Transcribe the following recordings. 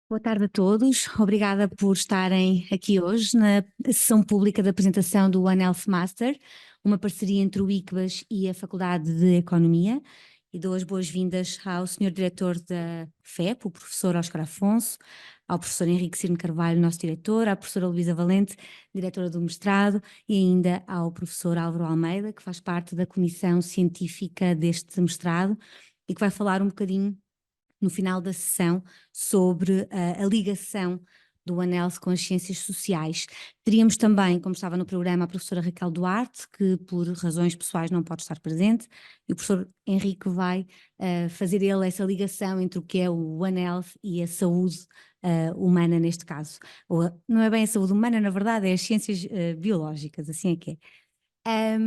Boa tarde a todos, obrigada por estarem aqui hoje na sessão pública da apresentação do One Health Master, uma parceria entre o ICBAS e a Faculdade de Economia, e dou as boas-vindas ao Sr. Diretor da FEP, o professor Oscar Afonso, ao professor Henrique Cirne Carvalho, nosso diretor, à professora Luísa Valente, diretora do mestrado, e ainda ao professor Álvaro Almeida, que faz parte da comissão científica deste mestrado e que vai falar um bocadinho no final da sessão sobre a ligação do One Health com as ciências sociais. Teríamos também, como estava no programa, a professora Raquel Duarte, que por razões pessoais não pode estar presente, e o professor Henrique vai fazer ele essa ligação entre o que é o One Health e a saúde humana neste caso. Não é bem a saúde humana, na verdade, é as ciências biológicas, assim é que é.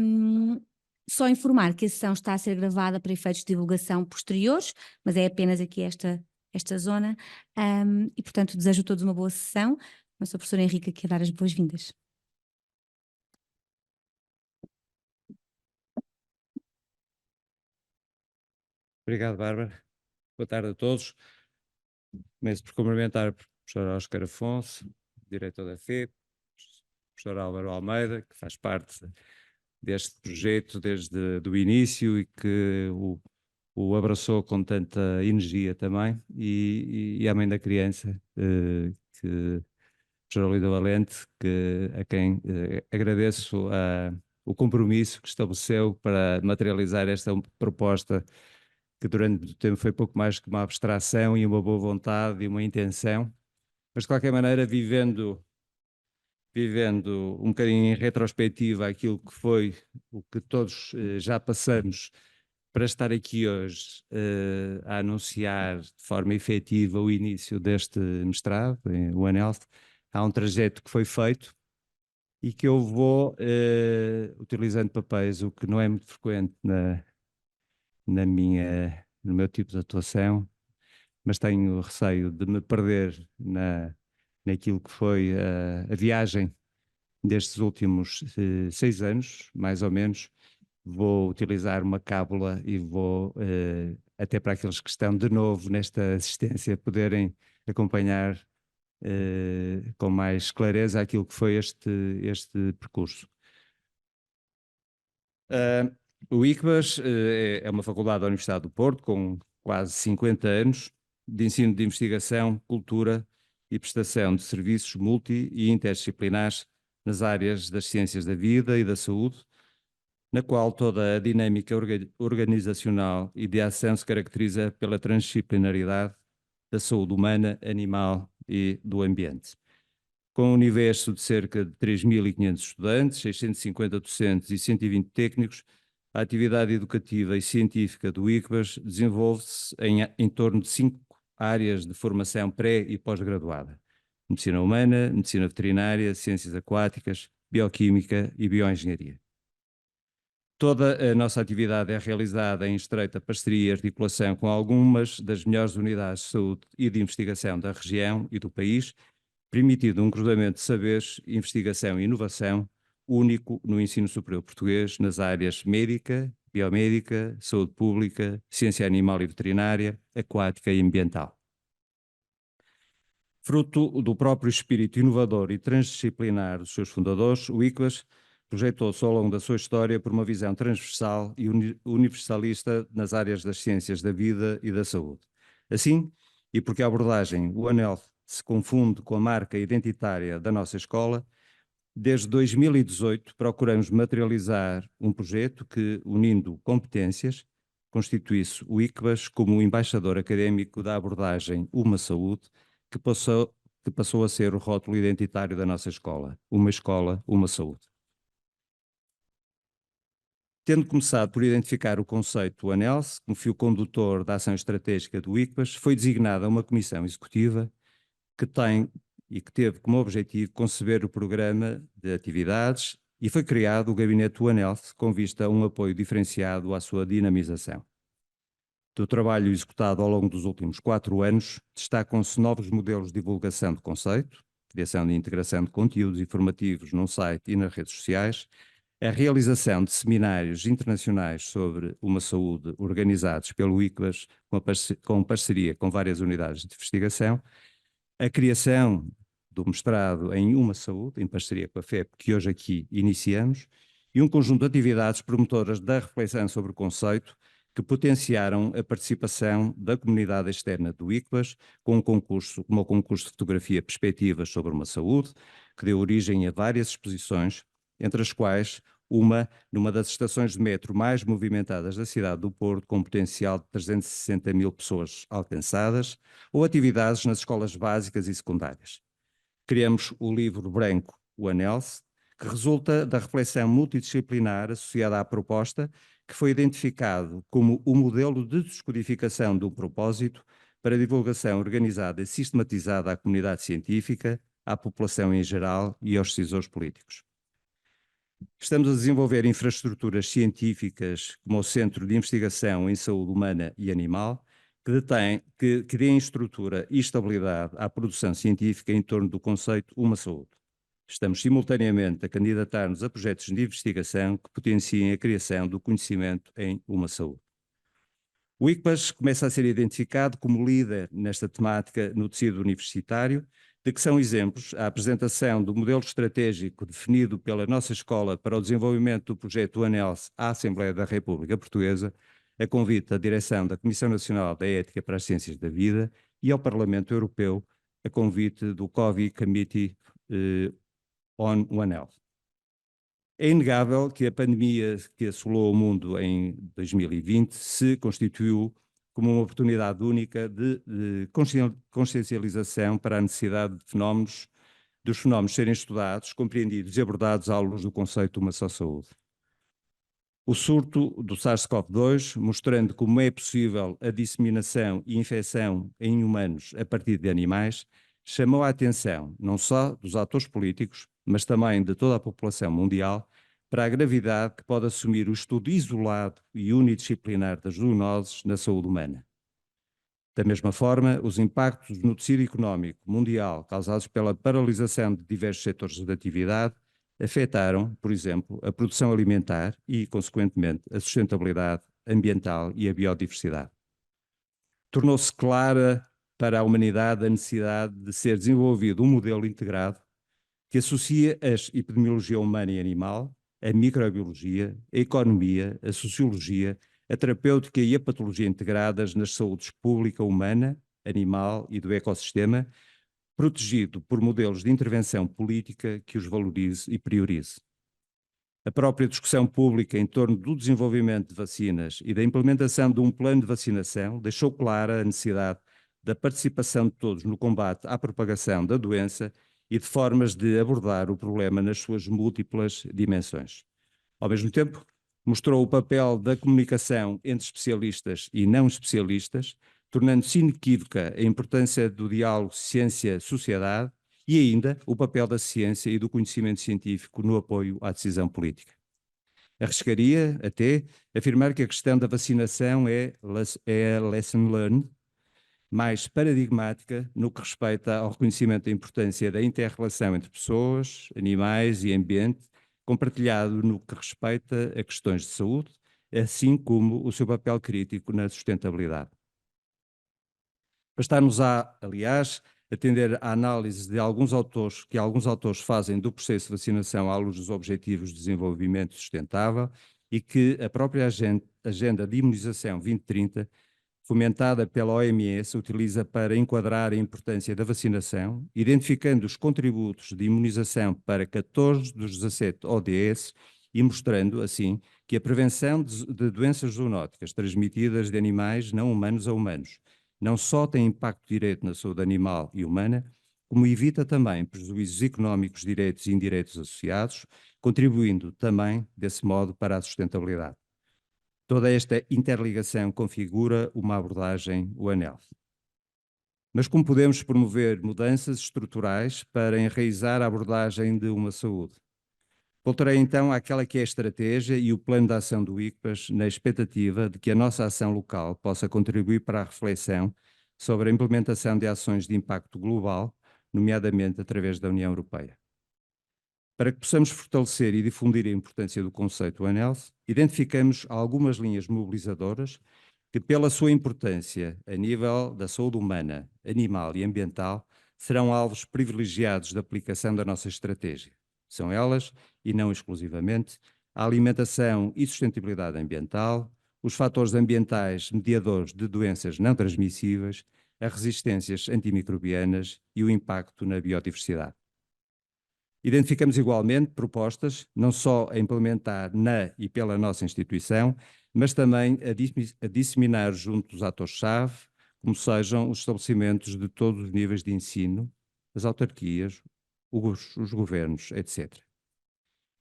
Só informar que a sessão está a ser gravada para efeitos de divulgação posteriores, mas é apenas aqui esta zona, e portanto desejo a todos uma boa sessão. Mas sou a professora Henrique aqui a dar as boas-vindas. Obrigado, Bárbara. Boa tarde a todos. Começo por cumprimentar o professor Oscar Afonso, diretor da FEP, o professor Álvaro Almeida, que faz parte deste projeto desde o início e que o abraçou com tanta energia também, e a mãe da criança, a professora Luísa Valente, a quem agradeço o compromisso que estabeleceu para materializar esta proposta que durante muito tempo foi pouco mais que uma abstração e uma boa vontade e uma intenção, mas de qualquer maneira vivendo um bocadinho em retrospectiva aquilo que foi o que todos já passamos para estar aqui hoje a anunciar de forma efetiva o início deste mestrado em One Health. Há um trajeto que foi feito e que eu vou utilizando papéis, o que não é muito frequente no meu tipo de atuação, mas tenho receio de me perder naquilo que foi a viagem destes últimos 6 anos, mais ou menos. Vou utilizar uma cábula e vou, até para aqueles que estão de novo nesta assistência, poderem acompanhar com mais clareza aquilo que foi este percurso. O ICBAS é uma faculdade da Universidade do Porto com quase 50 anos de ensino de investigação, cultura e prestação de serviços multi- e interdisciplinares nas áreas das ciências da vida e da saúde, na qual toda a dinâmica organizacional e de ação se caracteriza pela transdisciplinaridade da saúde humana, animal e do ambiente. Com um universo de cerca de 3.500 estudantes, 650 docentes e 120 técnicos, a atividade educativa e científica do ICBAS desenvolve-se em torno de 5 áreas de formação pré- e pós-graduada: medicina humana, medicina veterinária, ciências aquáticas, bioquímica e bioengenharia. Toda a nossa atividade é realizada em estreita parceria e articulação com algumas das melhores unidades de saúde e de investigação da região e do país, permitindo um cruzamento de saberes, investigação e inovação único no ensino superior português nas áreas médica, biomédica, saúde pública, ciência animal e veterinária, aquática e ambiental. Fruto do próprio espírito inovador e transdisciplinar dos seus fundadores, o ICBAS projetou-se ao longo da sua história por uma visão transversal e universalista nas áreas das ciências da vida e da saúde. Assim, e porque a abordagem One Health se confunde com a marca identitária da nossa escola, desde 2018 procuramos materializar um projeto que, unindo competências, constituísse o ICBAS como o embaixador académico da abordagem Uma Saúde, que passou a ser o rótulo identitário da nossa escola: Uma Escola, Uma Saúde. Tendo começado por identificar o conceito One Health como fio condutor da ação estratégica do ICBAS, foi designada uma comissão executiva que teve como objetivo conceber o programa de atividades, e foi criado o gabinete One Health com vista a um apoio diferenciado à sua dinamização. Do trabalho executado ao longo dos últimos 4 anos, destacam-se novos modelos de divulgação de conceito, criação e integração de conteúdos informativos num site e nas redes sociais, a realização de seminários internacionais sobre uma saúde organizados pelo ICBAS com parceria com várias unidades de investigação, A criação do mestrado em Uma Saúde, em parceria com a FEP, que hoje aqui iniciamos, e um conjunto de atividades promotoras da reflexão sobre o conceito que potenciaram a participação da comunidade externa do ICBAS com um concurso, como o concurso de fotografia Perspectivas sobre uma Saúde, que deu origem a várias exposições, entre as quais uma numa das estações de metro mais movimentadas da cidade do Porto, com um potencial de 360 mil pessoas alcançadas, ou atividades nas escolas básicas e secundárias. Criamos o livro branco, o ANELS, que resulta da reflexão multidisciplinar associada à proposta, que foi identificado como o modelo de descodificação do propósito para divulgação organizada e sistematizada à comunidade científica, à população em geral e aos decisores políticos. Estamos a desenvolver infraestruturas científicas como o Centro de Investigação em Saúde Humana e Animal, que deem estrutura e estabilidade à produção científica em torno do conceito Uma Saúde. Estamos simultaneamente a candidatar-nos a projetos de investigação que potenciem a criação do conhecimento em Uma Saúde. O ICBAS começa a ser identificado como líder nesta temática no tecido universitário, de que são exemplos a apresentação do modelo estratégico definido pela nossa escola para o desenvolvimento do projeto ANELS à Assembleia da República Portuguesa, a convite da direção da Comissão Nacional da Ética para as Ciências da Vida e ao Parlamento Europeu, a convite do COVI Committee on One Health. É inegável que a pandemia que assolou o mundo em 2020 se constituiu como uma oportunidade única de consciencialização para a necessidade dos fenómenos serem estudados, compreendidos e abordados à luz do conceito de uma só saúde. O surto do SARS-CoV-2, mostrando como é possível a disseminação e infecção em humanos a partir de animais, chamou a atenção não só dos atores políticos, mas também de toda a população mundial, para a gravidade que pode assumir o estudo isolado e unidisciplinar das zoonoses na saúde humana. Da mesma forma, os impactos no tecido económico mundial causados pela paralisação de diversos setores de atividade afetaram, por exemplo, a produção alimentar e, consequentemente, a sustentabilidade ambiental e a biodiversidade. Tornou-se clara para a humanidade a necessidade de ser desenvolvido um modelo integrado que associa a epidemiologia humana e animal, a microbiologia, a economia, a sociologia, a terapêutica e a patologia integradas nas saúdes pública, humana, animal e do ecossistema, protegido por modelos de intervenção política que os valorize e priorize. A própria discussão pública em torno do desenvolvimento de vacinas e da implementação de um plano de vacinação deixou clara a necessidade da participação de todos no combate à propagação da doença e de formas de abordar o problema nas suas múltiplas dimensões. Ao mesmo tempo, mostrou o papel da comunicação entre especialistas e não especialistas, tornando-se inequívoca a importância do diálogo ciência-sociedade e ainda o papel da ciência e do conhecimento científico no apoio à decisão política. Arriscaria até afirmar que a questão da vacinação é a lesson learned mais paradigmática no que respeita ao reconhecimento da importância da inter-relação entre pessoas, animais e ambiente, compartilhado no que respeita a questões de saúde, assim como o seu papel crítico na sustentabilidade. Bastar-nos-á, aliás, atender à análise de alguns autores fazem do processo de vacinação à luz dos Objetivos de Desenvolvimento Sustentável e que a própria Agenda de Imunização 2030, fomentada pela OMS, utiliza para enquadrar a importância da vacinação, identificando os contributos de imunização para 14 dos 17 ODS e mostrando, assim, que a prevenção de doenças zoonóticas transmitidas de animais não humanos a humanos não só tem impacto direto na saúde animal e humana, como evita também prejuízos económicos diretos e indiretos associados, contribuindo também, desse modo, para a sustentabilidade. Toda esta interligação configura uma abordagem One Health. Mas como podemos promover mudanças estruturais para enraizar a abordagem de uma saúde? Voltarei então àquela que é a estratégia e o plano de ação do ICBAS, na expectativa de que a nossa ação local possa contribuir para a reflexão sobre a implementação de ações de impacto global, nomeadamente através da União Europeia. Para que possamos fortalecer e difundir a importância do conceito One Health, identificamos algumas linhas mobilizadoras que, pela sua importância a nível da saúde humana, animal e ambiental, serão alvos privilegiados da aplicação da nossa estratégia. São elas, e não exclusivamente, a alimentação e sustentabilidade ambiental, os fatores ambientais mediadores de doenças não transmissíveis, as resistências antimicrobianas e o impacto na biodiversidade. Identificamos igualmente propostas, não só a implementar na e pela nossa instituição, mas também a disseminar junto dos atores-chave, como sejam os estabelecimentos de todos os níveis de ensino, as autarquias, os governos, etc.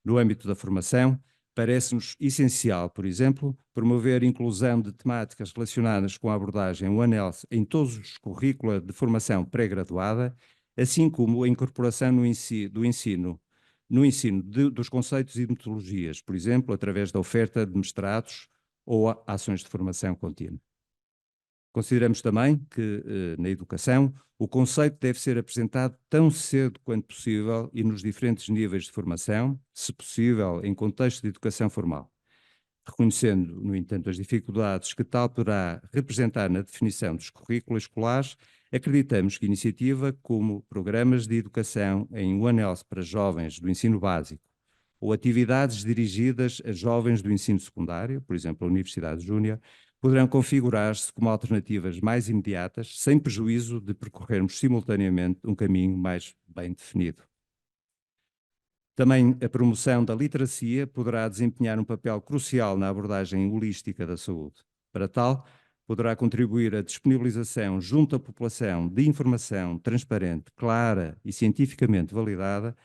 No âmbito da formação, parece-nos essencial, por exemplo, promover a inclusão de temáticas relacionadas com a abordagem One Health em todos os currícula de formação pré-graduada, assim como a incorporação no ensino dos conceitos e metodologias, por exemplo, através da oferta de mestrados ou ações de formação contínua. Consideramos também que, na educação, o conceito deve ser apresentado tão cedo quanto possível e nos diferentes níveis de formação, se possível, em contexto de educação formal. Reconhecendo, no entanto, as dificuldades que tal poderá representar na definição dos currículos escolares, acreditamos que iniciativa como programas de educação em One Health para jovens do ensino básico ou atividades dirigidas a jovens do ensino secundário, por exemplo, a Universidade Júnior, poderão configurar-se como alternativas mais imediatas, sem prejuízo de percorrermos simultaneamente um caminho mais bem definido. Também a promoção da literacia poderá desempenhar um papel crucial na abordagem holística da saúde. Para tal, poderá contribuir a disponibilização junto à população de informação transparente, clara e cientificamente validada,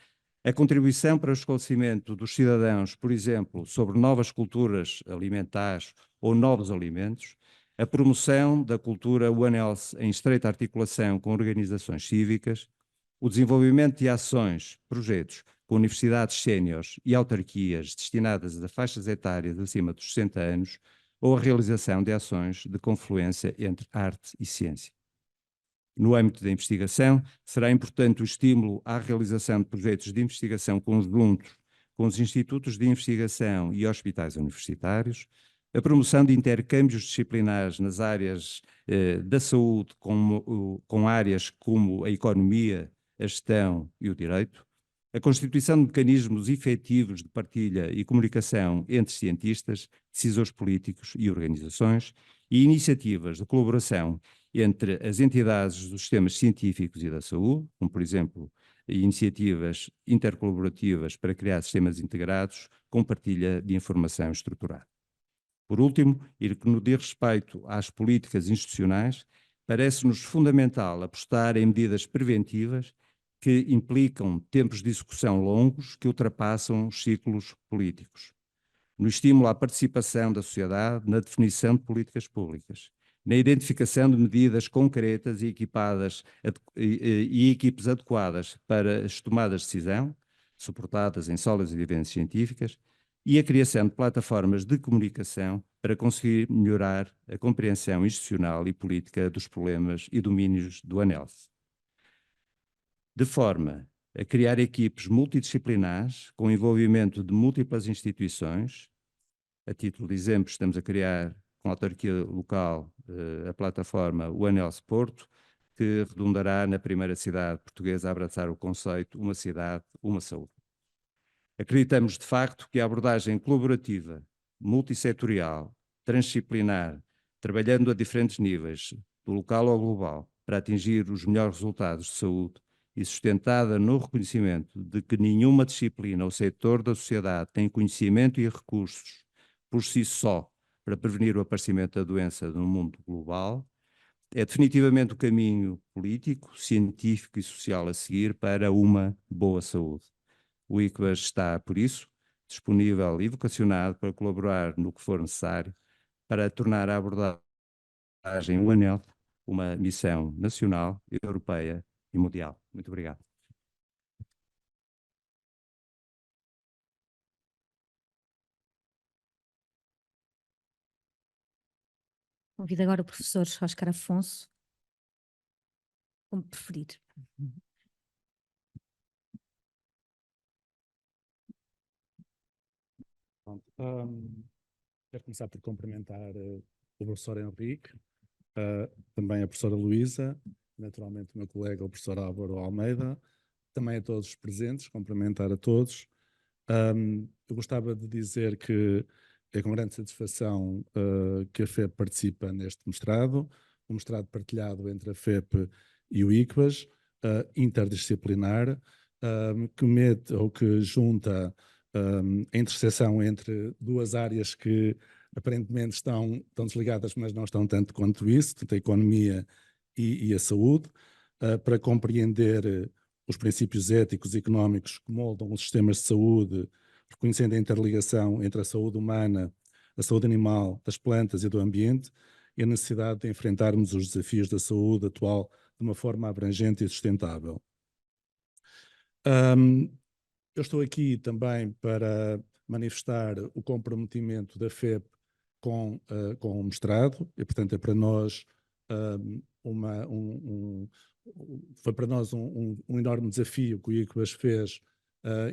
a contribuição para o esclarecimento dos cidadãos, por exemplo, sobre novas culturas alimentares ou novos alimentos, a promoção da cultura One Health em estreita articulação com organizações cívicas, o desenvolvimento de ações, projetos com universidades séniores e autarquias destinadas a faixas etárias acima dos 60 anos, ou a realização de ações de confluência entre arte e ciência. No âmbito da investigação, será importante o estímulo à realização de projetos de investigação conjuntos com os institutos de investigação e hospitais universitários, a promoção de intercâmbios disciplinares nas áreas da saúde com áreas como a economia, a gestão e o direito, a constituição de mecanismos efetivos de partilha e comunicação entre cientistas, decisores políticos e organizações, e iniciativas de colaboração entre as entidades dos sistemas científicos e da saúde, como, por exemplo, iniciativas intercolaborativas para criar sistemas integrados com partilha de informação estruturada. Por último, e que no diz respeito às políticas institucionais, parece-nos fundamental apostar em medidas preventivas que implicam tempos de execução longos que ultrapassam os ciclos políticos, no estímulo à participação da sociedade na definição de políticas públicas, na identificação de medidas concretas e equipes adequadas para as tomadas de decisão, suportadas em sólidas evidências científicas, e a criação de plataformas de comunicação para conseguir melhorar a compreensão institucional e política dos problemas e domínios do ANELF. De forma a criar equipes multidisciplinares com envolvimento de múltiplas instituições. A título de exemplo, estamos a criar com a autarquia local a plataforma One Health Porto, que redundará na primeira cidade portuguesa a abraçar o conceito Uma Cidade, Uma Saúde. Acreditamos, de facto, que a abordagem colaborativa, multissetorial, transdisciplinar, trabalhando a diferentes níveis, do local ao global, para atingir os melhores resultados de saúde e sustentada no reconhecimento de que nenhuma disciplina ou setor da sociedade tem conhecimento e recursos por si só para prevenir o aparecimento da doença no mundo global, é definitivamente o caminho político, científico e social a seguir para uma boa saúde. O ICBAS está, por isso, disponível e vocacionado para colaborar no que for necessário para tornar a abordagem One Health uma missão nacional, europeia e mundial. Muito obrigado. Convido agora o professor Óscar Afonso, como preferir. Pronto, quero começar por cumprimentar o professor Henrique, também a professora Luísa naturalmente o meu colega, o professor Álvaro Almeida, também a todos os presentes, cumprimentar a todos. Eu gostava de dizer que é com grande satisfação que a FEP participa neste mestrado, um mestrado partilhado entre a FEP e o ICBAS, interdisciplinar, que mete ou que junta a interseção entre duas áreas que aparentemente estão desligadas, mas não estão tanto quanto isso, tanto a economia e a saúde, para compreender os princípios éticos e económicos que moldam os sistemas de saúde, reconhecendo a interligação entre a saúde humana, a saúde animal, das plantas e do ambiente, e a necessidade de enfrentarmos os desafios da saúde atual de uma forma abrangente e sustentável. Eu estou aqui também para manifestar o comprometimento da FEP com o mestrado, e portanto é para nós foi para nós um enorme desafio que o ICBAS fez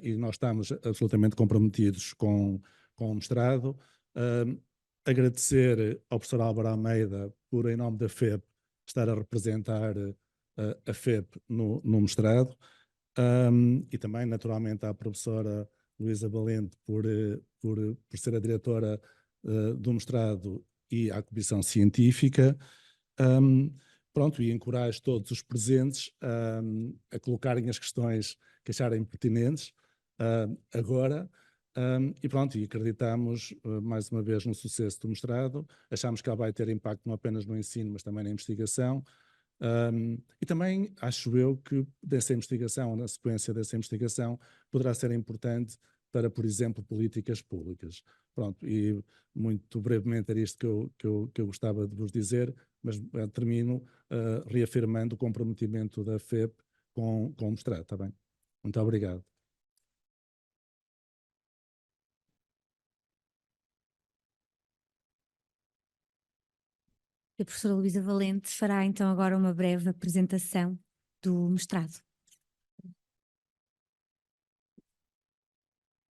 e nós estamos absolutamente comprometidos com o mestrado. Agradecer ao professor Álvaro Almeida por, em nome da FEP, estar a representar a FEP no mestrado. E também, naturalmente, à professora Luísa Valente por ser a diretora do mestrado e à Comissão Científica. Pronto, e encorajo todos os presentes a colocarem as questões que acharem pertinentes agora. E pronto, e acreditamos mais uma vez no sucesso do mestrado. Achamos que ele vai ter impacto não apenas no ensino, mas também na investigação. E também acho eu que dessa investigação, na sequência dessa investigação, poderá ser importante para, por exemplo, políticas públicas. Pronto, e muito brevemente era isto que eu gostava de vos dizer, mas termino reafirmando o comprometimento da FEP com o mestrado, está bem? Muito obrigado. A professora Luísa Valente fará então agora uma breve apresentação do mestrado.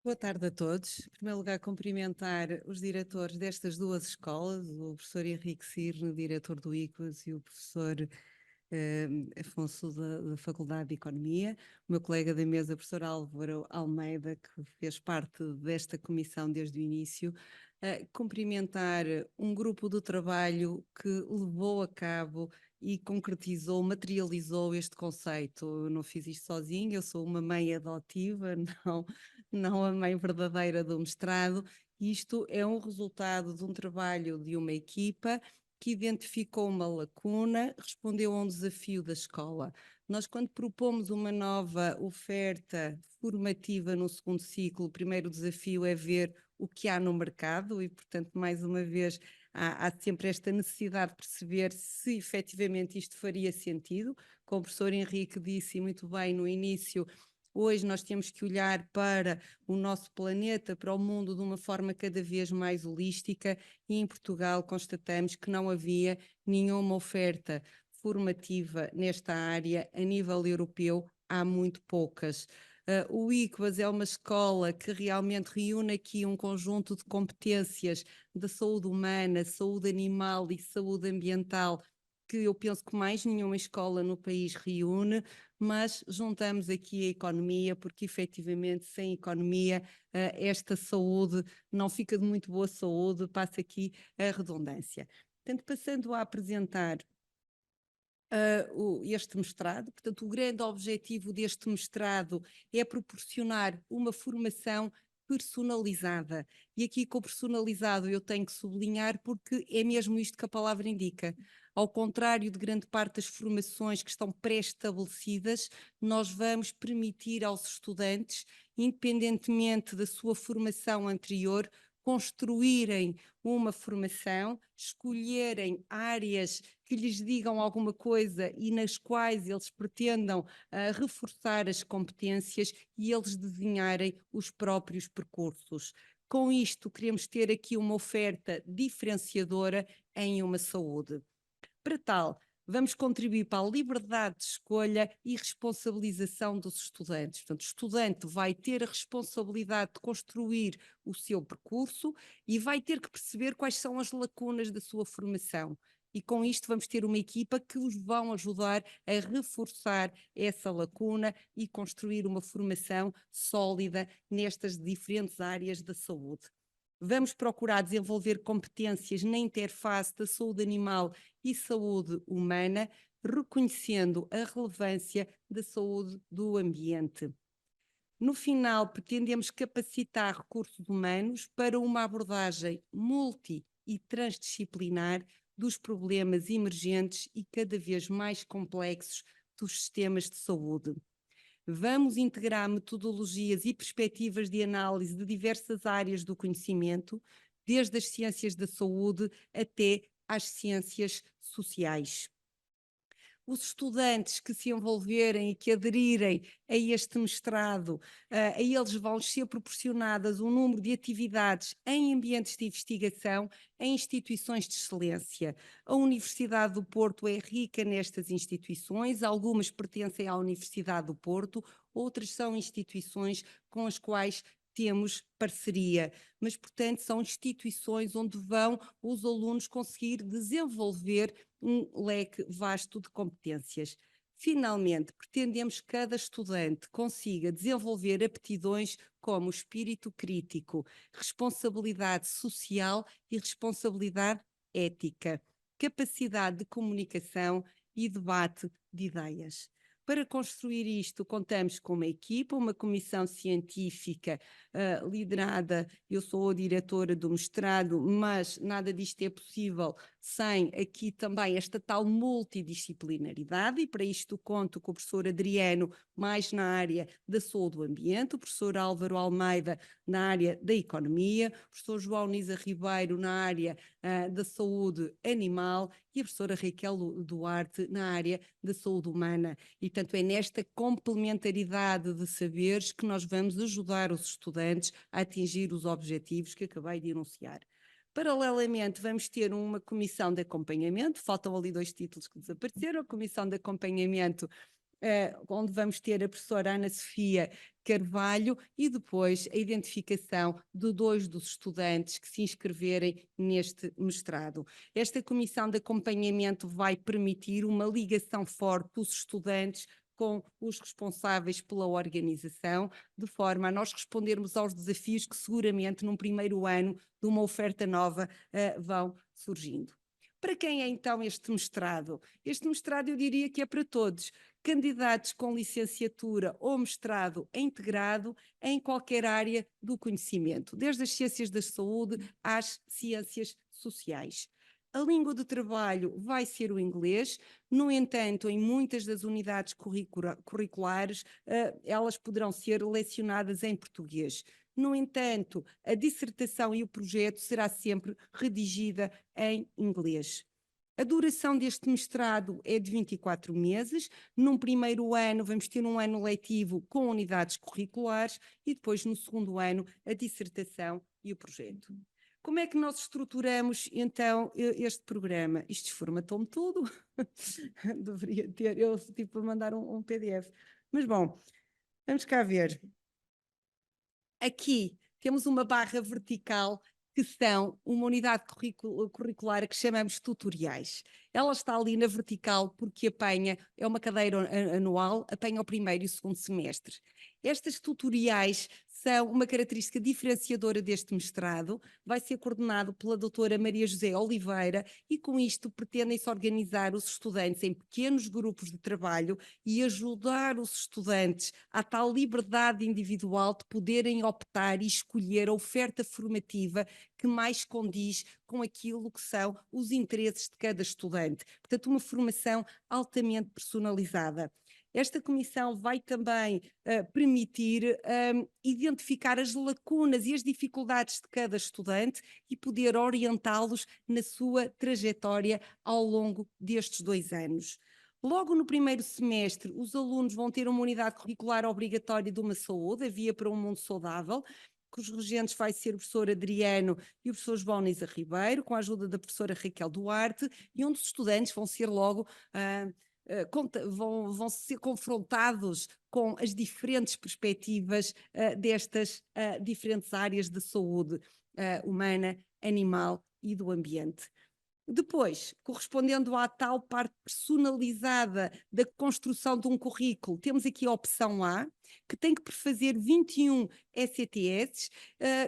Boa tarde a todos. Em primeiro lugar, cumprimentar os diretores destas duas escolas, o professor Henrique Cirne, diretor do ICBAS, e o professor Afonso da Faculdade de Economia, o meu colega da mesa, professor Álvaro Almeida, que fez parte desta comissão desde o início. Cumprimentar um grupo de trabalho que levou a cabo e concretizou, materializou este conceito. Eu não fiz isto sozinha, eu sou uma mãe adotiva, não a mãe verdadeira do mestrado. Isto é um resultado de um trabalho de uma equipa que identificou uma lacuna, respondeu a um desafio da escola. Nós, quando propomos uma nova oferta formativa no segundo ciclo, o primeiro desafio é ver o que há no mercado e, portanto, mais uma vez, há sempre esta necessidade de perceber se efetivamente isto faria sentido. Como o professor Henrique disse muito bem no início, hoje nós temos que olhar para o nosso planeta, para o mundo, de uma forma cada vez mais holística, e em Portugal constatamos que não havia nenhuma oferta formativa nesta área. A nível europeu há muito poucas. O ICBAS é uma escola que realmente reúne aqui um conjunto de competências da saúde humana, saúde animal e saúde ambiental, que eu penso que mais nenhuma escola no país reúne, mas juntamos aqui a economia, porque efetivamente sem economia esta saúde não fica de muito boa saúde, passa aqui a redundância. Portanto, passando a apresentar este mestrado, portanto, o grande objetivo deste mestrado é proporcionar uma formação personalizada. E aqui com personalizado eu tenho que sublinhar, porque é mesmo isto que a palavra indica. Ao contrário de grande parte das formações que estão pré-estabelecidas, nós vamos permitir aos estudantes, independentemente da sua formação anterior, construírem uma formação, escolherem áreas que lhes digam alguma coisa e nas quais eles pretendam reforçar as competências e eles desenharem os próprios percursos. Com isto, queremos ter aqui uma oferta diferenciadora em uma saúde. Para tal, vamos contribuir para a liberdade de escolha e responsabilização dos estudantes. Portanto, o estudante vai ter a responsabilidade de construir o seu percurso e vai ter que perceber quais são as lacunas da sua formação. E com isto vamos ter uma equipa que os vão ajudar a reforçar essa lacuna e construir uma formação sólida nestas diferentes áreas da saúde. Vamos procurar desenvolver competências na interface da saúde animal e saúde humana, reconhecendo a relevância da saúde do ambiente. No final, pretendemos capacitar recursos humanos para uma abordagem multi e transdisciplinar dos problemas emergentes e cada vez mais complexos dos sistemas de saúde. Vamos integrar metodologias e perspectivas de análise de diversas áreas do conhecimento, desde as ciências da saúde até às ciências sociais. Os estudantes que se envolverem e que aderirem a este mestrado, a eles vão ser proporcionadas um número de atividades em ambientes de investigação, em instituições de excelência. A Universidade do Porto é rica nestas instituições, algumas pertencem à Universidade do Porto, outras são instituições com as quais temos parceria, mas, portanto, são instituições onde vão os alunos conseguir desenvolver um leque vasto de competências. Finalmente, pretendemos que cada estudante consiga desenvolver aptidões como o espírito crítico, responsabilidade social e responsabilidade ética, capacidade de comunicação e debate de ideias. Para construir isto, contamos com uma equipa, uma comissão científica liderada, eu sou a diretora do mestrado, mas nada disto é possível sem aqui também esta tal multidisciplinaridade, e para isto conto com o professor Adriano, mais na área da saúde do ambiente, o professor Álvaro Almeida na área da economia, o professor João Nisa Ribeiro na área da saúde animal e a professora Raquel Duarte na área da saúde humana. E, portanto, é nesta complementaridade de saberes que nós vamos ajudar os estudantes a atingir os objetivos que acabei de enunciar. Paralelamente, vamos ter uma comissão de acompanhamento, faltam ali 2 títulos que desapareceram, a comissão de acompanhamento, onde vamos ter a professora Ana Sofia Carvalho e depois a identificação de 2 dos estudantes que se inscreverem neste mestrado. Esta comissão de acompanhamento vai permitir uma ligação forte dos estudantes com os responsáveis pela organização, de forma a nós respondermos aos desafios que seguramente num primeiro ano de uma oferta nova vão surgindo. Para quem é então este mestrado? Este mestrado eu diria que é para todos, candidatos com licenciatura ou mestrado integrado em qualquer área do conhecimento, desde as ciências da saúde às ciências sociais. A língua de trabalho vai ser o inglês, no entanto, em muitas das unidades curriculares, elas poderão ser lecionadas em português. No entanto, a dissertação e o projeto será sempre redigida em inglês. A duração deste mestrado é de 24 meses. Num primeiro ano, vamos ter um ano letivo com unidades curriculares e depois, no segundo ano, a dissertação e o projeto. Como é que nós estruturamos, então, este programa? Isto formatou-me tudo. Deveria ter, eu tipo a mandar um PDF. Mas, bom, vamos cá ver. Aqui temos uma barra vertical que são uma unidade curricular que chamamos tutoriais. Ela está ali na vertical porque apanha, é uma cadeira anual, apanha o primeiro e o segundo semestre. Estas tutoriais são uma característica diferenciadora deste mestrado, vai ser coordenado pela doutora Maria José Oliveira e com isto pretendem-se organizar os estudantes em pequenos grupos de trabalho e ajudar os estudantes à tal liberdade individual de poderem optar e escolher a oferta formativa que mais condiz com aquilo que são os interesses de cada estudante. Portanto, uma formação altamente personalizada. Esta comissão vai também permitir identificar as lacunas e as dificuldades de cada estudante e poder orientá-los na sua trajetória ao longo destes 2 anos. Logo no primeiro semestre, os alunos vão ter uma unidade curricular obrigatória de uma saúde, a Via para um Mundo Saudável, que os regentes vai ser o professor Adriano e o professor João Nisa Ribeiro, com a ajuda da professora Raquel Duarte, e onde os estudantes vão ser logo... vão ser confrontados com as diferentes perspectivas destas diferentes áreas de saúde humana, animal e do ambiente. Depois, correspondendo à tal parte personalizada da construção de um currículo, temos aqui a opção A, que tem que prefazer 21 ECTS.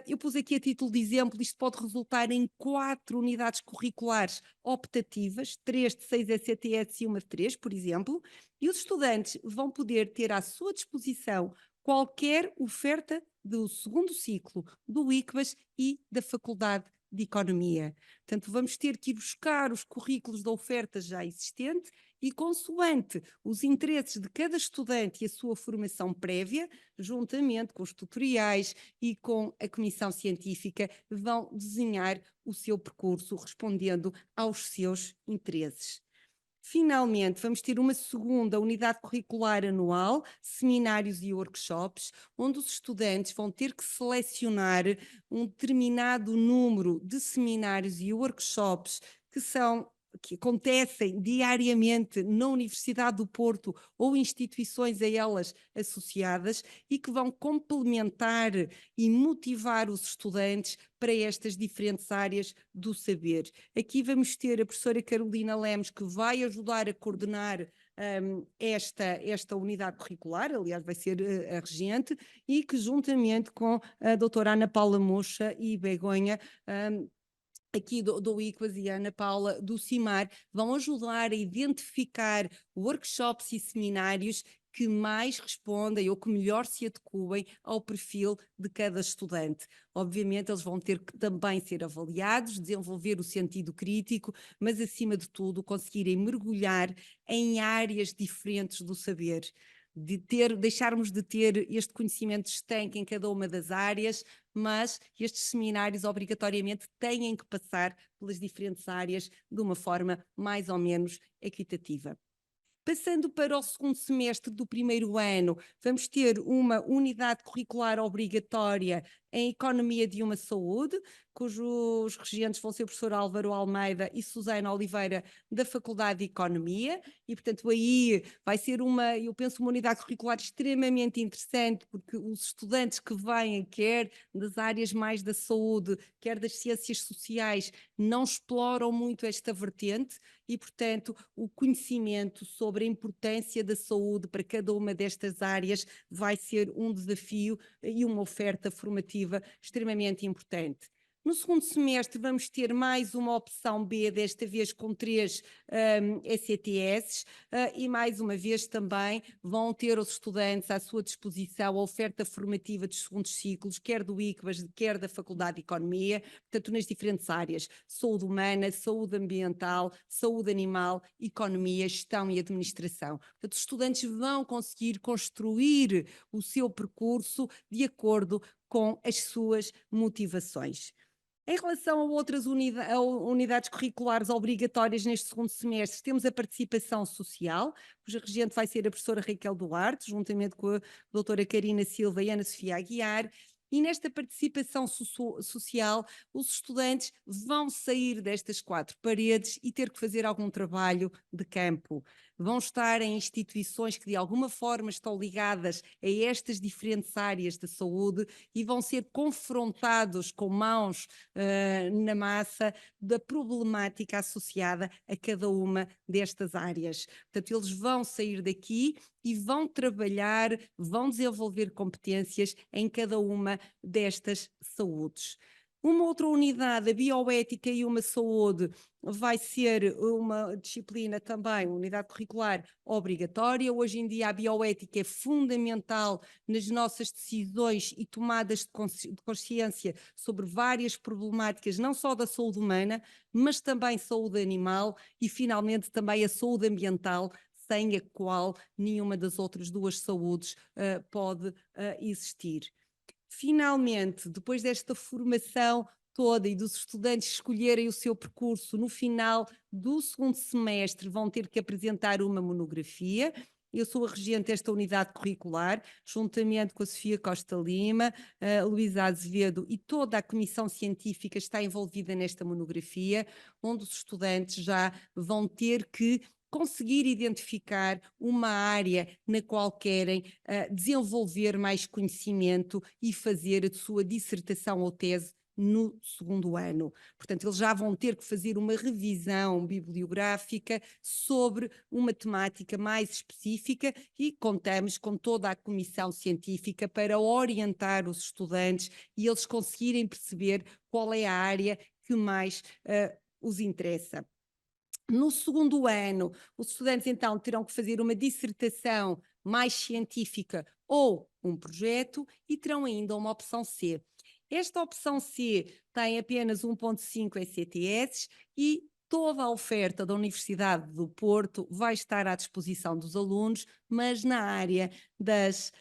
Eu pus aqui a título de exemplo, isto pode resultar em 4 unidades curriculares optativas, 3 de 6 ECTS e uma de 3, por exemplo, e os estudantes vão poder ter à sua disposição qualquer oferta do segundo ciclo do ICBAS e da Faculdade de Economia. Portanto, vamos ter que ir buscar os currículos da oferta já existente e, consoante os interesses de cada estudante e a sua formação prévia, juntamente com os tutoriais e com a comissão científica, vão desenhar o seu percurso respondendo aos seus interesses. Finalmente, vamos ter uma segunda unidade curricular anual, seminários e workshops, onde os estudantes vão ter que selecionar um determinado número de seminários e workshops que acontecem diariamente na Universidade do Porto ou instituições a elas associadas e que vão complementar e motivar os estudantes para estas diferentes áreas do saber. Aqui vamos ter a professora Carolina Lemos, que vai ajudar a coordenar esta unidade curricular, aliás vai ser a regente, e que juntamente com a doutora Ana Paula Mocha e Begonha, aqui do ICBAS e a Ana Paula do CIMAR, vão ajudar a identificar workshops e seminários que mais respondem ou que melhor se adequem ao perfil de cada estudante. Obviamente eles vão ter que também ser avaliados, desenvolver o sentido crítico, mas acima de tudo conseguirem mergulhar em áreas diferentes do saber. Deixarmos de ter este conhecimento estanque em cada uma das áreas, mas estes seminários obrigatoriamente têm que passar pelas diferentes áreas de uma forma mais ou menos equitativa. Passando para o segundo semestre do primeiro ano, vamos ter uma unidade curricular obrigatória em Economia de uma Saúde, cujos regentes vão ser o professor Álvaro Almeida e Susana Oliveira da Faculdade de Economia, e portanto aí vai ser eu penso, uma unidade curricular extremamente interessante, porque os estudantes que vêm, quer das áreas mais da saúde, quer das ciências sociais, não exploram muito esta vertente, e portanto o conhecimento sobre a importância da saúde para cada uma destas áreas vai ser um desafio e uma oferta formativa extremamente importante. No segundo semestre vamos ter mais uma opção B, desta vez com 3 ECTS, e mais uma vez também vão ter os estudantes à sua disposição a oferta formativa dos segundos ciclos, quer do ICBAS, quer da Faculdade de Economia, portanto nas diferentes áreas: saúde humana, saúde ambiental, saúde animal, economia, gestão e administração. Portanto, os estudantes vão conseguir construir o seu percurso de acordo com as suas motivações. Em relação a outras unidades curriculares obrigatórias neste segundo semestre, temos a participação social, cuja regente vai ser a professora Raquel Duarte, juntamente com a doutora Karina Silva e Ana Sofia Aguiar. E nesta participação social, os estudantes vão sair destas 4 paredes e ter que fazer algum trabalho de campo. Vão estar em instituições que de alguma forma estão ligadas a estas diferentes áreas da saúde e vão ser confrontados com mãos na massa da problemática associada a cada uma destas áreas. Portanto, eles vão sair daqui e vão trabalhar, vão desenvolver competências em cada uma destas saúdes. Uma outra unidade, a bioética e uma saúde, vai ser uma disciplina também, uma unidade curricular obrigatória. Hoje em dia a bioética é fundamental nas nossas decisões e tomadas de consciência sobre várias problemáticas, não só da saúde humana, mas também saúde animal e finalmente também a saúde ambiental, sem a qual nenhuma das outras 2 saúdes pode existir. Finalmente, depois desta formação toda e dos estudantes escolherem o seu percurso, no final do segundo semestre vão ter que apresentar uma monografia. Eu sou a regente desta unidade curricular, juntamente com a Sofia Costa Lima, a Luísa Azevedo e toda a comissão científica está envolvida nesta monografia, onde os estudantes já vão ter que conseguir identificar uma área na qual querem desenvolver mais conhecimento e fazer a sua dissertação ou tese no segundo ano. Portanto, eles já vão ter que fazer uma revisão bibliográfica sobre uma temática mais específica e contamos com toda a comissão científica para orientar os estudantes e eles conseguirem perceber qual é a área que mais os interessa. No segundo ano, os estudantes então terão que fazer uma dissertação mais científica ou um projeto e terão ainda uma opção C. Esta opção C tem apenas 1.5 ECTS e toda a oferta da Universidade do Porto vai estar à disposição dos alunos, mas na área das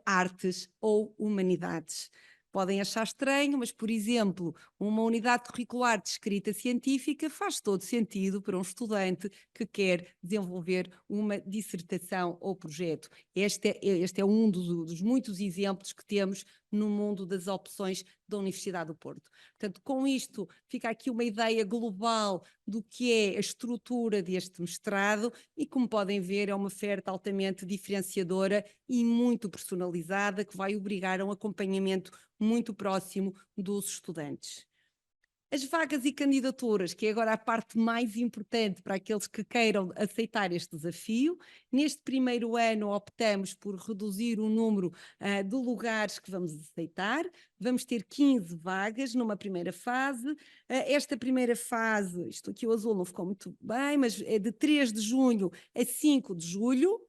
artes ou humanidades. Podem achar estranho, mas, por exemplo, uma unidade curricular de escrita científica faz todo sentido para um estudante que quer desenvolver uma dissertação ou projeto. Este é um dos muitos exemplos que temos no mundo das opções da Universidade do Porto. Portanto, com isto fica aqui uma ideia global do que é a estrutura deste mestrado e, como podem ver, é uma oferta altamente diferenciadora e muito personalizada que vai obrigar a um acompanhamento muito próximo dos estudantes. As vagas e candidaturas, que é agora a parte mais importante para aqueles que queiram aceitar este desafio. Neste primeiro ano optamos por reduzir o número de lugares que vamos aceitar. Vamos ter 15 vagas numa primeira fase. Esta primeira fase, isto aqui o azul não ficou muito bem, mas é de 3 de junho a 5 de julho.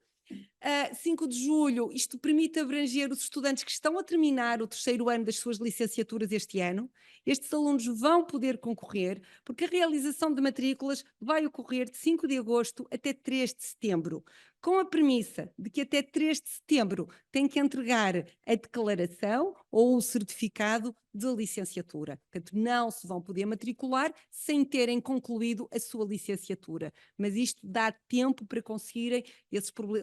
5 de julho, isto permite abranger os estudantes que estão a terminar o terceiro ano das suas licenciaturas este ano. Estes alunos vão poder concorrer, porque a realização de matrículas vai ocorrer de 5 de agosto até 3 de setembro, com a premissa de que até 3 de setembro têm que entregar a declaração ou o certificado de licenciatura. Portanto, não se vão poder matricular sem terem concluído a sua licenciatura. Mas isto dá tempo para conseguirem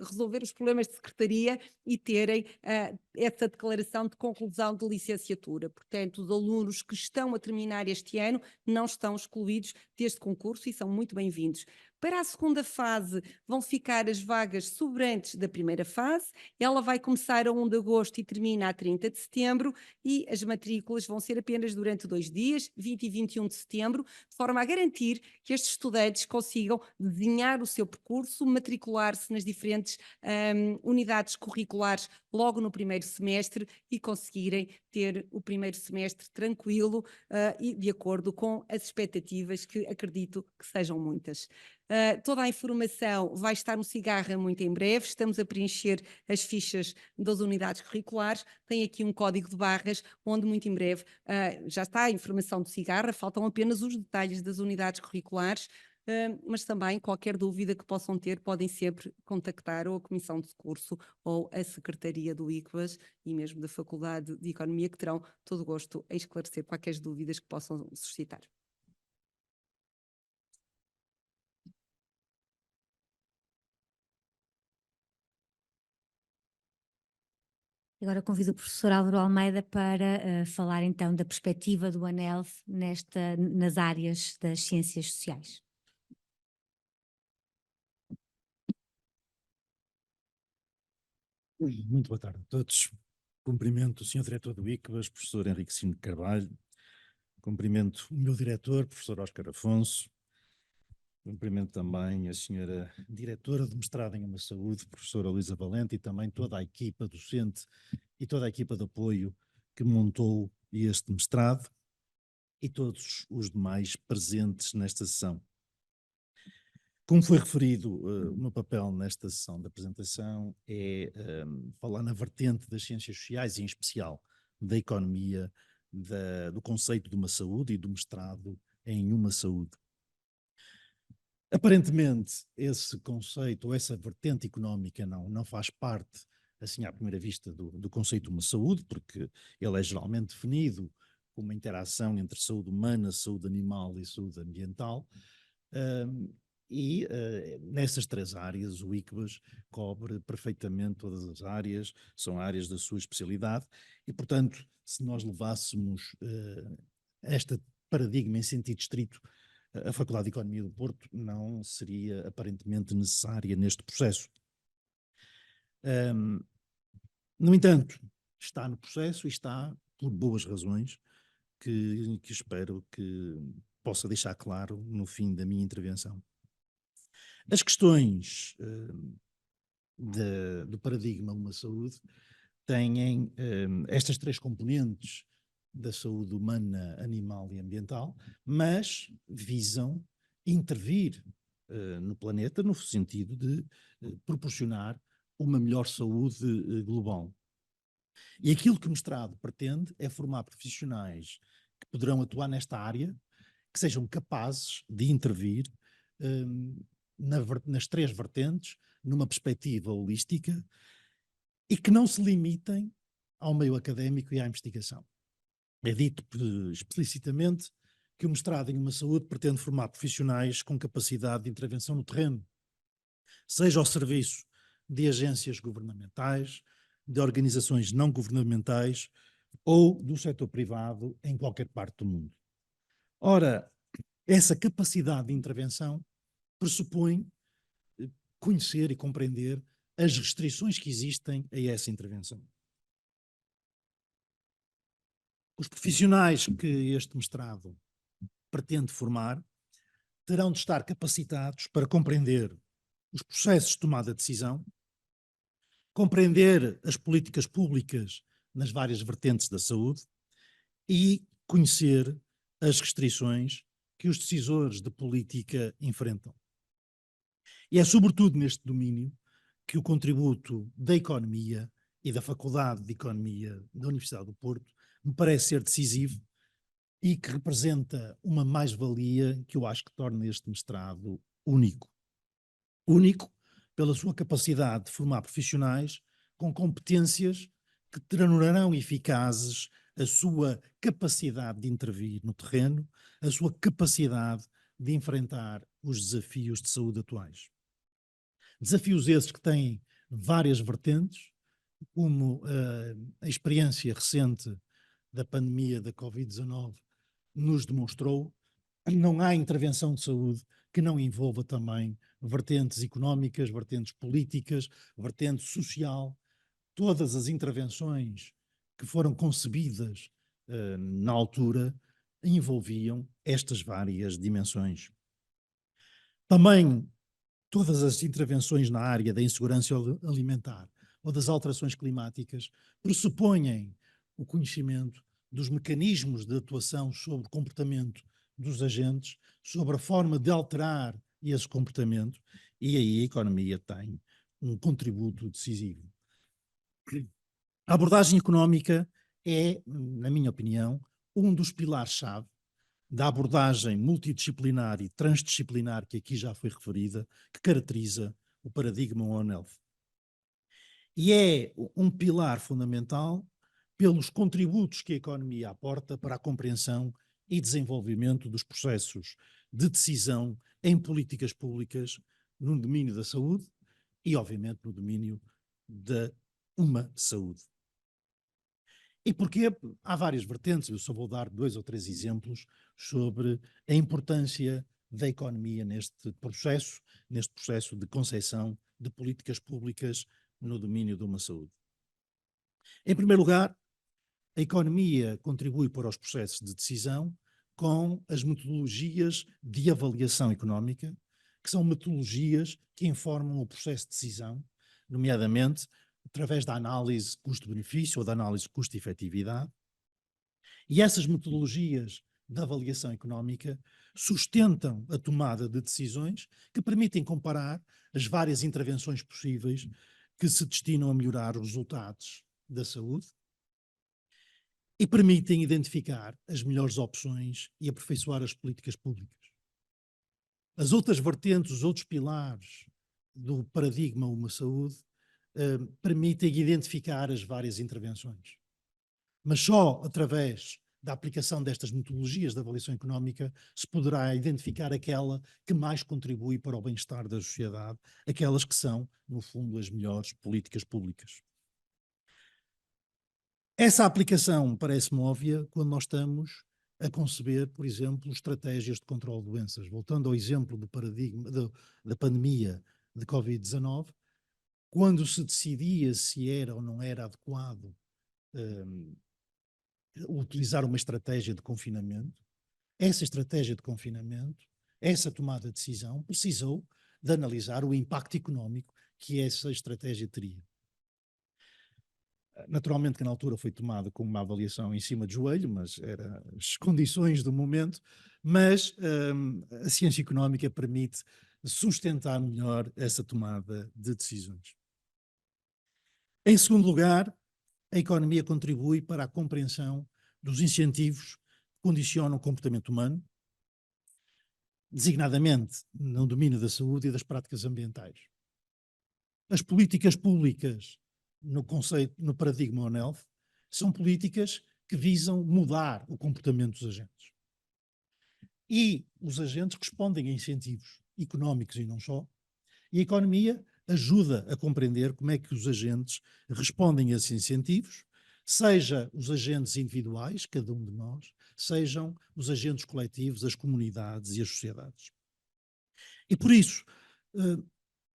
resolver os problemas de secretaria e terem essa declaração de conclusão de licenciatura. Portanto, os alunos que estão a terminar este ano não estão excluídos deste concurso e são muito bem-vindos. Para a segunda fase vão ficar as vagas sobrantes da primeira fase. Ela vai começar a 1 de agosto e termina a 30 de setembro e as matrículas vão ser apenas durante 2 dias, 20 e 21 de setembro, de forma a garantir que estes estudantes consigam desenhar o seu percurso, matricular-se nas diferentes unidades curriculares logo no primeiro semestre e conseguirem ter o primeiro semestre tranquilo e de acordo com as expectativas que acredito que sejam muitas. Toda a informação vai estar no Cigarra muito em breve, estamos a preencher as fichas das unidades curriculares, tem aqui um código de barras, onde muito em breve já está a informação do Cigarra, faltam apenas os detalhes das unidades curriculares, mas também qualquer dúvida que possam ter, podem sempre contactar ou a Comissão de Curso ou a Secretaria do ICBAS e mesmo da Faculdade de Economia, que terão todo o gosto em esclarecer quaisquer dúvidas que possam suscitar. Agora convido o professor Álvaro Almeida para falar então da perspectiva do ANELF nas áreas das ciências sociais. Muito boa tarde a todos. Cumprimento o Sr. Diretor do ICBAS, professor Henrique Sino de Carvalho. Cumprimento o meu diretor, professor Óscar Afonso. Cumprimento também a senhora diretora de mestrado em Uma Saúde, professora Luísa Valente, e também toda a equipa docente e toda a equipa de apoio que montou este mestrado e todos os demais presentes nesta sessão. Como foi referido, o meu papel nesta sessão de apresentação é falar na vertente das ciências sociais, e em especial da economia, do conceito de uma saúde e do mestrado em uma saúde. Aparentemente, esse conceito ou essa vertente económica não faz parte, assim à primeira vista, do conceito de uma saúde, porque ele é geralmente definido como uma interação entre saúde humana, saúde animal e saúde ambiental. Nessas 3 áreas, o ICBAS cobre perfeitamente todas as áreas, são áreas da sua especialidade, e, portanto, se nós levássemos este paradigma em sentido estrito, a Faculdade de Economia do Porto não seria aparentemente necessária neste processo. No entanto, está no processo e está por boas razões, que espero que possa deixar claro no fim da minha intervenção. As questões do paradigma Uma Saúde têm estas três componentes da saúde humana, animal e ambiental, mas visam intervir no planeta no sentido de proporcionar uma melhor saúde global. E aquilo que o mestrado pretende é formar profissionais que poderão atuar nesta área, que sejam capazes de intervir nas três vertentes, numa perspectiva holística, e que não se limitem ao meio académico e à investigação. É dito explicitamente que o mestrado em Uma Saúde pretende formar profissionais com capacidade de intervenção no terreno, seja ao serviço de agências governamentais, de organizações não governamentais ou do setor privado em qualquer parte do mundo. Ora, essa capacidade de intervenção pressupõe conhecer e compreender as restrições que existem a essa intervenção. Os profissionais que este mestrado pretende formar terão de estar capacitados para compreender os processos de tomada de decisão, compreender as políticas públicas nas várias vertentes da saúde e conhecer as restrições que os decisores de política enfrentam. E é sobretudo neste domínio que o contributo da economia e da Faculdade de Economia da Universidade do Porto me parece ser decisivo e que representa uma mais-valia que eu acho que torna este mestrado único. Único pela sua capacidade de formar profissionais com competências que tornarão eficazes a sua capacidade de intervir no terreno, a sua capacidade de enfrentar os desafios de saúde atuais. Desafios esses que têm várias vertentes, como a experiência recente da pandemia da Covid-19 nos demonstrou. Não há intervenção de saúde que não envolva também vertentes económicas, vertentes políticas, vertente social. Todas as intervenções que foram concebidas na altura envolviam estas várias dimensões. Também todas as intervenções na área da insegurança alimentar ou das alterações climáticas pressupõem o conhecimento dos mecanismos de atuação sobre o comportamento dos agentes, sobre a forma de alterar esse comportamento, e aí a economia tem um contributo decisivo. A abordagem económica é, na minha opinião, um dos pilares-chave da abordagem multidisciplinar e transdisciplinar que aqui já foi referida, que caracteriza o paradigma One Health. E é um pilar fundamental pelos contributos que a economia aporta para a compreensão e desenvolvimento dos processos de decisão em políticas públicas no domínio da saúde e, obviamente, no domínio da uma saúde. E porque há várias vertentes, eu só vou dar 2 ou 3 exemplos sobre a importância da economia neste processo de concepção de políticas públicas no domínio de uma saúde. Em primeiro lugar, a economia contribui para os processos de decisão com as metodologias de avaliação económica, que são metodologias que informam o processo de decisão, nomeadamente através da análise custo-benefício ou da análise custo-efetividade. E essas metodologias de avaliação económica sustentam a tomada de decisões que permitem comparar as várias intervenções possíveis que se destinam a melhorar os resultados da saúde e permitem identificar as melhores opções e aperfeiçoar as políticas públicas. As outras vertentes, os outros pilares do paradigma Uma Saúde permitem identificar as várias intervenções. Mas só através da aplicação destas metodologias de avaliação económica se poderá identificar aquela que mais contribui para o bem-estar da sociedade, aquelas que são, no fundo, as melhores políticas públicas. Essa aplicação parece-me óbvia quando nós estamos a conceber, por exemplo, estratégias de controle de doenças. Voltando ao exemplo do paradigma da pandemia de Covid-19, quando se decidia se era ou não era adequado utilizar uma estratégia de confinamento. Essa estratégia de confinamento, essa tomada de decisão, precisou de analisar o impacto económico que essa estratégia teria. Naturalmente que na altura foi tomada com uma avaliação em cima de joelho, mas eram as condições do momento, mas a ciência económica permite sustentar melhor essa tomada de decisões. Em segundo lugar, a economia contribui para a compreensão dos incentivos que condicionam o comportamento humano, designadamente no domínio da saúde e das práticas ambientais. As políticas públicas no paradigma One Health são políticas que visam mudar o comportamento dos agentes. E os agentes respondem a incentivos económicos e não só, e a economia ajuda a compreender como é que os agentes respondem a esses incentivos, seja os agentes individuais, cada um de nós, sejam os agentes coletivos, as comunidades e as sociedades. E por isso,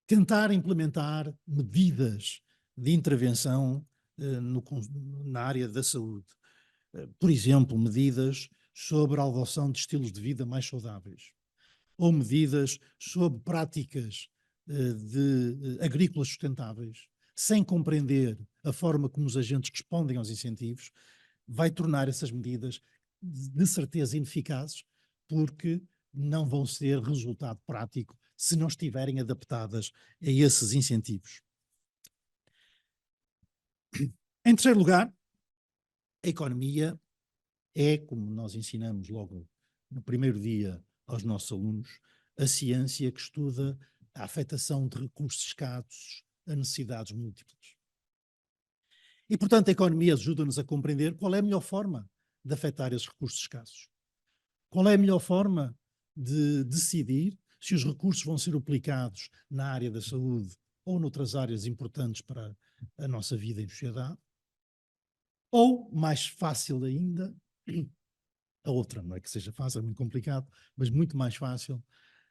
tentar implementar medidas de intervenção na área da saúde. Por exemplo, medidas sobre a adoção de estilos de vida mais saudáveis, ou medidas sobre práticas agrícolas sustentáveis, sem compreender a forma como os agentes respondem aos incentivos, vai tornar essas medidas de certeza ineficazes, porque não vão ser resultado prático se não estiverem adaptadas a esses incentivos. Em terceiro lugar, a economia é, como nós ensinamos logo no primeiro dia aos nossos alunos, a ciência que estuda a afetação de recursos escassos a necessidades múltiplas. E, portanto, a economia ajuda-nos a compreender qual é a melhor forma de afetar esses recursos escassos. Qual é a melhor forma de decidir se os recursos vão ser aplicados na área da saúde ou noutras áreas importantes para a nossa vida em sociedade. Ou, mais fácil ainda, a outra, não é que seja fácil, é muito complicado, mas muito mais fácil,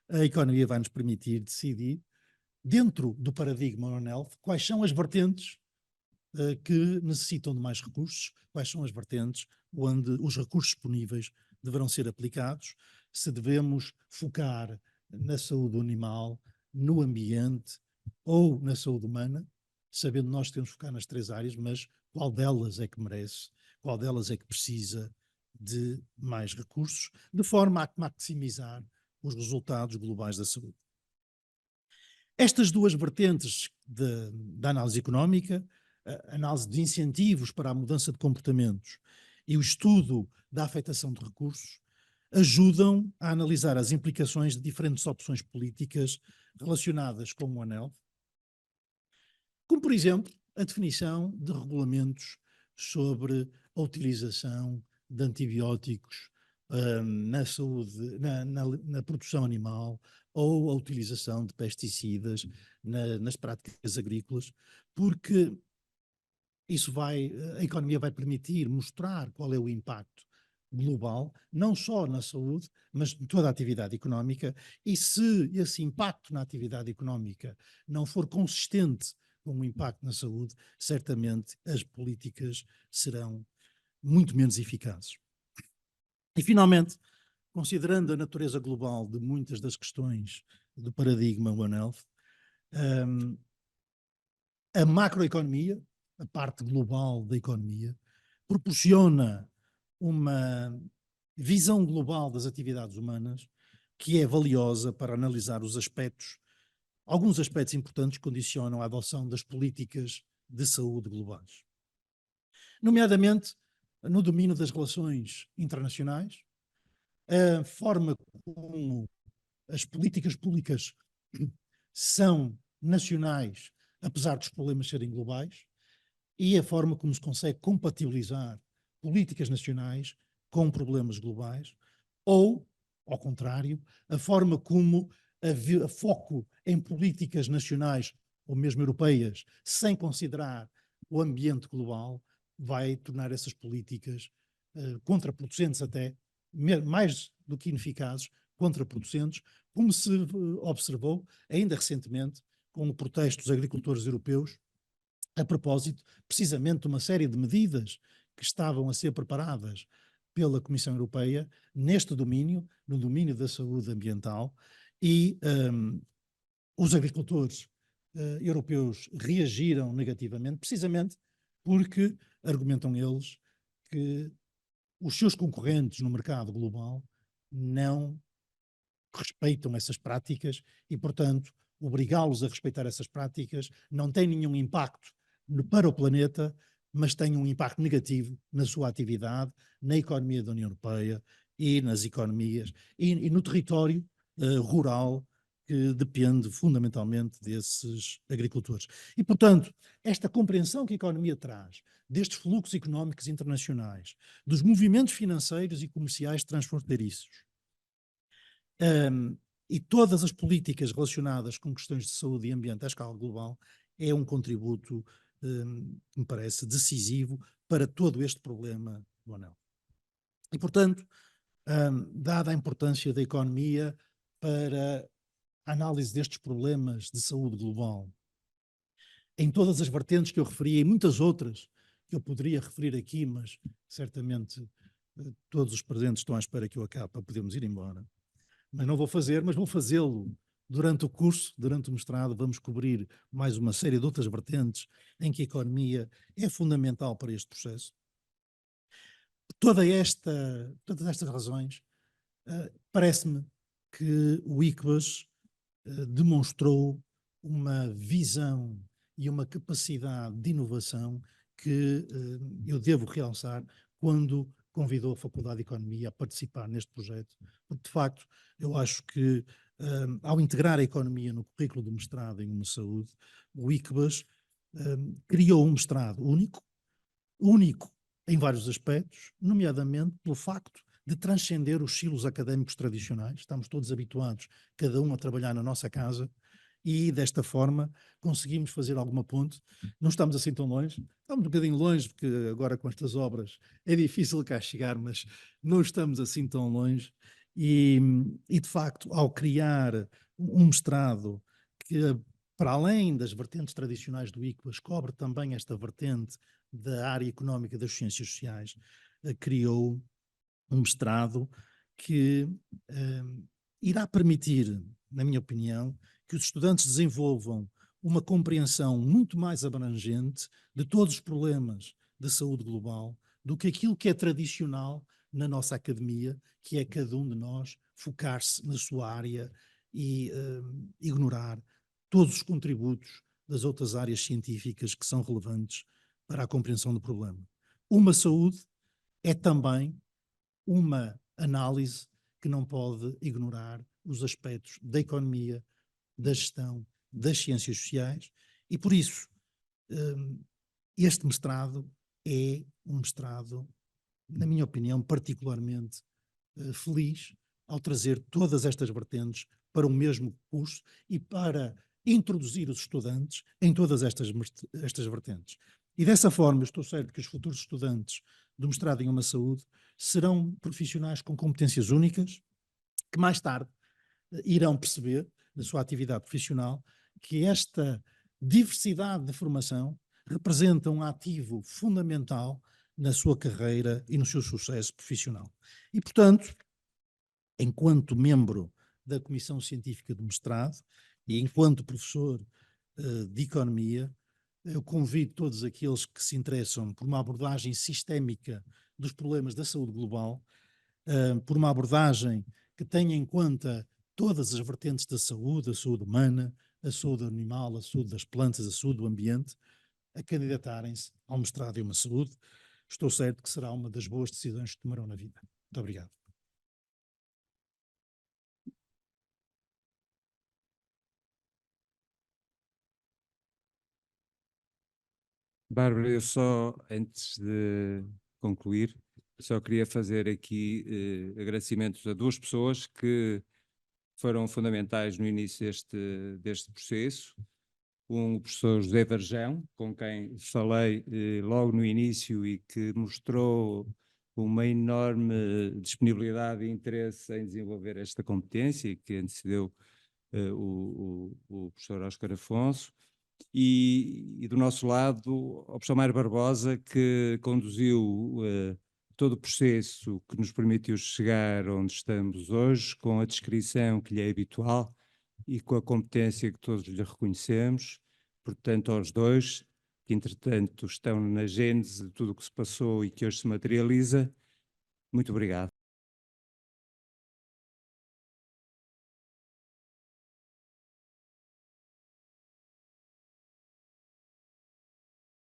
a economia vai nos permitir decidir, dentro do paradigma One Health, quais são as vertentes que necessitam de mais recursos, quais são as vertentes onde os recursos disponíveis deverão ser aplicados, se devemos focar na saúde animal, no ambiente ou na saúde humana, sabendo nós que temos que focar nas três áreas, mas qual delas é que merece, qual delas é que precisa de mais recursos, de forma a maximizar os resultados globais da saúde. Estas duas vertentes da análise económica, a análise de incentivos para a mudança de comportamentos e o estudo da afetação de recursos, ajudam a analisar as implicações de diferentes opções políticas relacionadas com o One Health, como, por exemplo, a definição de regulamentos sobre a utilização de antibióticos na saúde, na produção animal, ou a utilização de pesticidas nas práticas agrícolas, porque a economia vai permitir mostrar qual é o impacto global, não só na saúde, mas em toda a atividade económica, e se esse impacto na atividade económica não for consistente com o impacto na saúde, certamente as políticas serão muito menos eficazes. E, finalmente, considerando a natureza global de muitas das questões do paradigma One Health, a macroeconomia, a parte global da economia, proporciona uma visão global das atividades humanas que é valiosa para analisar os aspectos. Alguns aspectos importantes condicionam a adoção das políticas de saúde globais. Nomeadamente, no domínio das relações internacionais, a forma como as políticas públicas são nacionais, apesar dos problemas serem globais, e a forma como se consegue compatibilizar políticas nacionais com problemas globais, ou, ao contrário, a forma como a foco em políticas nacionais ou mesmo europeias, sem considerar o ambiente global, vai tornar essas políticas contraproducentes até, mais do que ineficazes, contraproducentes, como se observou ainda recentemente com o protesto dos agricultores europeus, a propósito precisamente de uma série de medidas que estavam a ser preparadas pela Comissão Europeia neste domínio, no domínio da saúde ambiental, e os agricultores europeus reagiram negativamente, precisamente porque, argumentam eles, que os seus concorrentes no mercado global não respeitam essas práticas e, portanto, obrigá-los a respeitar essas práticas não tem nenhum impacto para o planeta, mas tem um impacto negativo na sua atividade, na economia da União Europeia e nas economias e no território rural que depende fundamentalmente desses agricultores. E, portanto, esta compreensão que a economia traz destes fluxos económicos internacionais, dos movimentos financeiros e comerciais transfronteiriços, e todas as políticas relacionadas com questões de saúde e ambiente à escala global é um contributo que me parece decisivo para todo este problema do anel. E, portanto, dada a importância da economia para a análise destes problemas de saúde global, em todas as vertentes que eu referi e muitas outras que eu poderia referir aqui, mas certamente todos os presentes estão à espera que eu acabe para podermos ir embora. Mas não vou fazer, mas vou fazê-lo durante o curso, durante o mestrado. Vamos cobrir mais uma série de outras vertentes em que a economia é fundamental para este processo. Todas estas razões, parece-me que o ICBAS demonstrou uma visão e uma capacidade de inovação que eu devo realçar quando convidou a Faculdade de Economia a participar neste projeto, porque de facto eu acho que ao integrar a economia no currículo do mestrado em uma saúde, o ICBAS criou um mestrado único em vários aspectos, nomeadamente pelo facto de transcender os silos académicos tradicionais. Estamos todos habituados, cada um a trabalhar na nossa casa, e desta forma conseguimos fazer alguma ponte. Não estamos assim tão longe, estamos um bocadinho longe, porque agora com estas obras é difícil cá chegar, mas não estamos assim tão longe. E de facto, ao criar um mestrado que, para além das vertentes tradicionais do ICBAS, cobre também esta vertente da área económica das ciências sociais, criou um mestrado que irá permitir, na minha opinião, que os estudantes desenvolvam uma compreensão muito mais abrangente de todos os problemas da saúde global do que aquilo que é tradicional na nossa academia, que é cada um de nós focar-se na sua área e ignorar todos os contributos das outras áreas científicas que são relevantes para a compreensão do problema. Uma saúde é também uma análise que não pode ignorar os aspectos da economia, da gestão, das ciências sociais, e por isso este mestrado é um mestrado, na minha opinião, particularmente feliz ao trazer todas estas vertentes para o mesmo curso e para introduzir os estudantes em todas estas vertentes. E dessa forma, eu estou certo que os futuros estudantes do mestrado em uma saúde serão profissionais com competências únicas, que mais tarde irão perceber, na sua atividade profissional, que esta diversidade de formação representa um ativo fundamental na sua carreira e no seu sucesso profissional. E, portanto, enquanto membro da Comissão Científica do Mestrado e enquanto professor de Economia, eu convido todos aqueles que se interessam por uma abordagem sistémica dos problemas da saúde global, por uma abordagem que tenha em conta todas as vertentes da saúde, a saúde humana, a saúde animal, a saúde das plantas, a saúde do ambiente, a candidatarem-se ao mestrado em uma saúde. Estou certo que será uma das boas decisões que tomarão na vida. Muito obrigado. Bárbara, eu só, antes de concluir, só queria fazer aqui agradecimentos a duas pessoas que foram fundamentais no início deste processo. O professor José Varjão, com quem falei logo no início e que mostrou uma enorme disponibilidade e interesse em desenvolver esta competência e que antecedeu o professor Óscar Afonso. e do nosso lado, ao professor Mário Barbosa, que conduziu todo o processo que nos permitiu chegar onde estamos hoje, com a descrição que lhe é habitual e com a competência que todos lhe reconhecemos. Portanto, aos dois, que entretanto estão na gênese de tudo o que se passou e que hoje se materializa, muito obrigado.